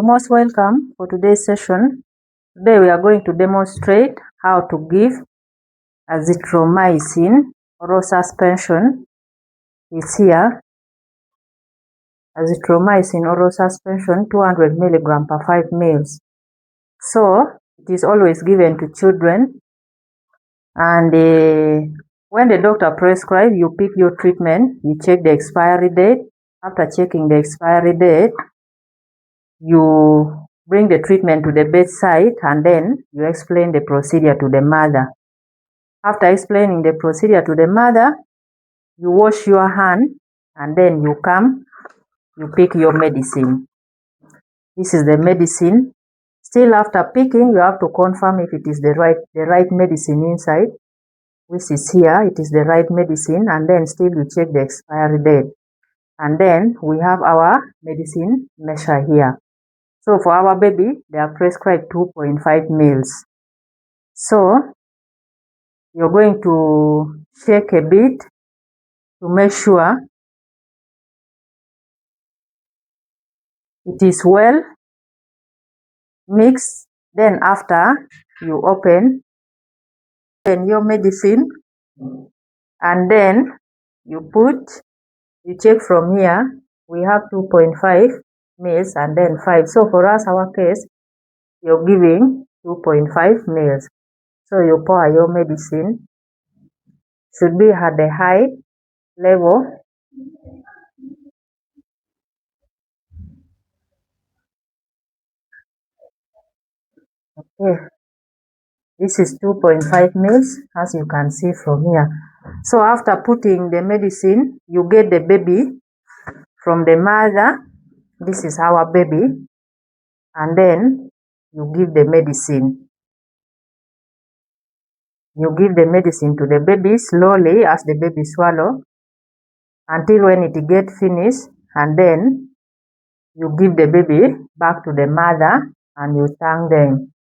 most welcome for today's session. Today we are going to demonstrate how to give azithromycin oral suspension. Is here. Azithromycin oral suspension 200 mg per 5 ml. So it is always given to children, and when the doctor prescribes, you pick your treatment, you check the expiry date. After checking the expiry date, you bring the treatment to the bedside, and then you explain the procedure to the mother. After explaining the procedure to the mother, you wash your hand, and then you come, you pick your medicine. This is the medicine. Still, after picking, you have to confirm if it is the right medicine inside. This is here, it is the right medicine, and then still you check the expiry date. And then we have our medicine measure here. So for our baby, they are prescribed 2.5 ml. So you're going to shake a bit to make sure it is well mixed. Then after, you open your medicine, and then you check from here. We have 2.5 ml and then 5. So for us, our case, you're giving 2.5 ml. So you pour your medicine. Should be at the high level. Okay, this is 2.5 ml, as you can see from here. So after putting the medicine, you get the baby from the mother. This is our baby, and then you give the medicine. You give the medicine to the baby slowly as the baby swallow until when it get finished, and then you give the baby back to the mother and you thank them.